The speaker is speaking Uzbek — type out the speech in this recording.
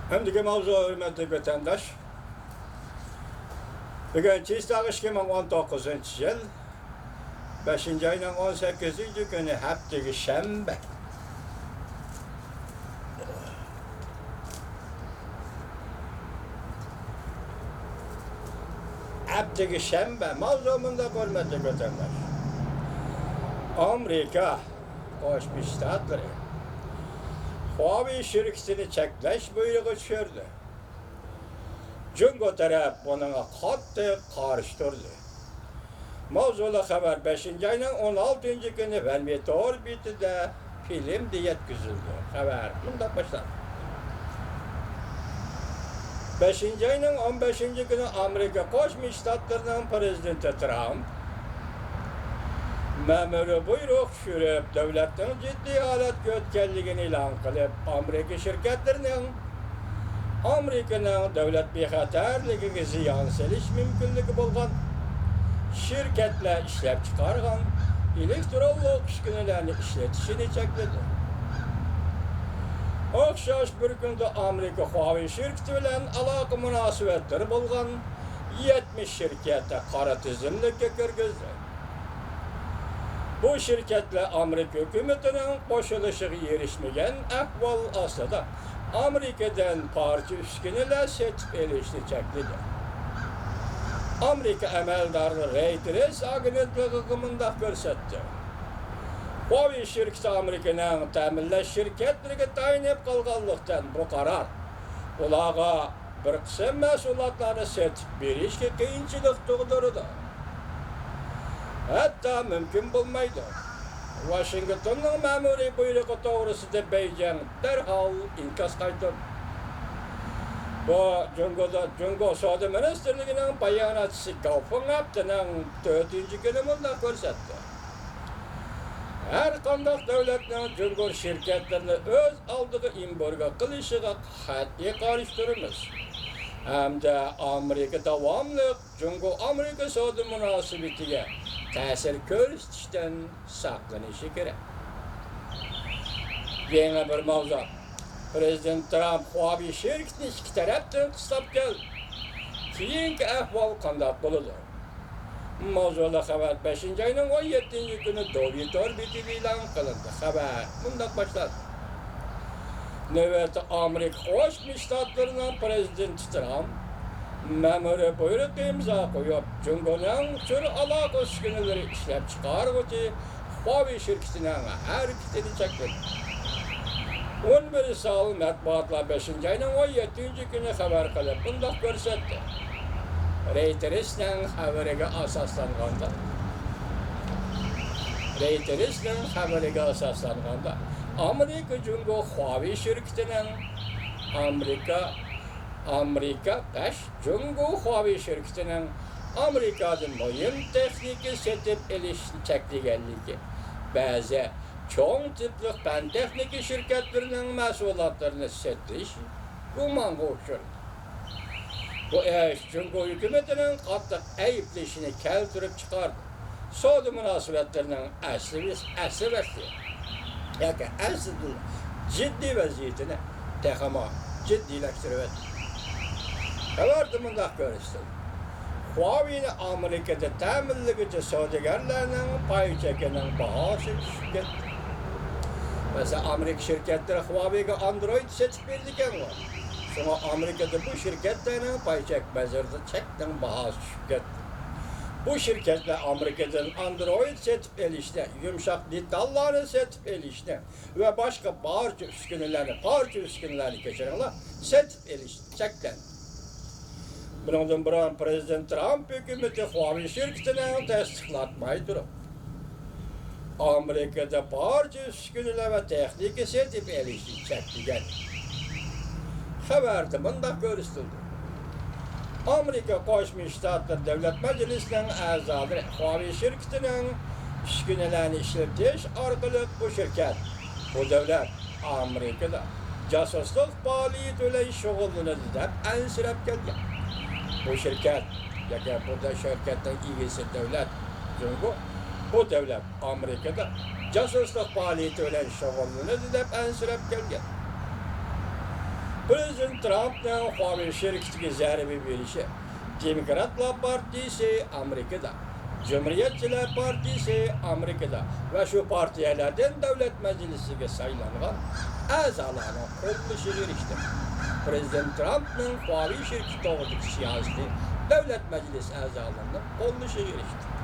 Hem mevzu hürmetli vatandaş. Bugün Çiğdağ 2019 yıl 5. ayının 18. günü haftaki Şembe. Haftaki Şembe mevzumunda hürmetli vatandaş. Amerika Koşmuş Ştatları Huawei şirketini çekleş buyruğu düşürdü. Cungo taraf bununla katı karşı durdu. Mevzulu haber 5. ayının 16. günü Velvet Orbit'de film diyet güzüldü. Haber bunda başlar. 5. ayının 15. günü Amerika Koşmuş Ştatları'nın prezidenti Trump memuru buyruk düşürüp devletin ciddi halet götkenliğini ilan kılıp Amerika şirketlerinin Amerika'nın devlet bexatarligiga ziyon selish mümkünligi bo'lgan şirketler ishlab chiqargan elektronlik uskunalarni ishlatishini chekladi. O'xshash bir kunda Amerika Huawei şirketi bilan aloqa munosabatlari bo'lgan 70 şirketni qora tizimlikka kirgizdi. Bu şirketler Amerika hükümetinin qo'shilishiga erishmagan ahvol ostida Amerika'dan parça üsküneler setip elişti çekledi. Amerika emeldarı Reuters agentliğinde görsetti. Huawei şirketi Amerika'nın təminləş şirketlerine tayinib qalğanlıqdan bu karar ularga bir qism mahsulotlarni setip berishga qiyinchilik tug'dirdi. Hatta mümkün bo'lmaydi. Washington'un ma'muriy buyrug'i to'g'risida Beijing darhol inkas qaytardi. Bu Jungo Savdo Ministerligining bayonotchisi Gao Feng'ning 4-chi kuni bunday ko'rsatdi. Har qanday davlatning Jungo shirkatlarini o'z oldiga embargo qilishiga qat'iy qarshi turamiz. Hamda Amerika davomli Jungo-Amerika savdo munosabatiga ta'sir ko'rsatishdan saqlanishi kerak. Yana bir mavzu. Prezident Trump Huawei şirketini ikki tarafdan qislab keldi. Keyingi ahvol qanday bo'ladi? Mavzuli xabar 5. ayning 17. kuni David Orbit'da e'lon qilindi. Xabar bunday boshladi. Navbatda Amerika Qo'shma Shtatlarining prezidenti Trump ma'muriy buyruq imzo qo'yib, Jungoning ushbu aloqa uskunalari ishlab chiqaruvchi Huawei şirketining harakatini chekladi. 11 sol matbuotlar 5. ayning 17. kuni xabar qilib, bunday ko'rsatdi. Reuters'ning xabariga asoslanganda Amerika Jungo Huawei şirketining Amerika Jungo Huawei şirketining Amerikadan muhim texnika setib elishni cheklaganligi ba'zi cho'ng tipli fan texnika şirketlerining mahsulotlarini setish gumonga uchradi. Bu ish Jungo hukumatining qattiq ayblashini keltirib chiqardi. Savdo munosabatlarining asli ciddi vaziyetini texama ciddiyleştirdi. Xabarda bunday ko'rsatdi. Huawei'ni Amerikada ta'minlovchi savdogarlarning pay chekining bahosi tushib ketdi. Mesela Amerika şirketleri Huawei'ga Android setib bergan var. Sonra Amerika'da bu şirketlerin pay çekmezlerdi, çekten bahası düşüp gitti. Bu şirketler Amerika'dan Android setip elişti, yumuşak detallarını setip elişti ve başka parça üskünelerini geçirenler setip elişti, çekten. Bundan buran Prezident Trump hükümeti Huawei şirketini tasdiklatmayı durup. Amerika'da parça üsküneler ve texnika setip elişti, çekti. Xabarda bunday ko'rsatildi. Amerika Qo'shma Shtatlar Davlat Majlisining a'zolari Huawei şirketining uskunalarini ishlatish orqali bu davlat Amerikada josuslik faoliyati bilan shug'ullanadi deb ansirab kelgan. Bu şirketning egasi davlat Jungo, bu davlat Amerikada josuslik faoliyati bilan shug'ullanadi deb ansirab kelgan. Prezident Trump'ın Huawei şirketiga zarba berishi Demokratlar Partiyasi Amerikada, Cumhuriyetçiler Partiyasi Amerikada ve şu partiyalardan Davlat Meclisiga saylangan a'zolarning qo'llashiga erishdi. Prezident Trump'ning Huawei şirketi to'g'ridagi siyosati Davlat Meclisi a'zolarining qo'llashiga erishdi.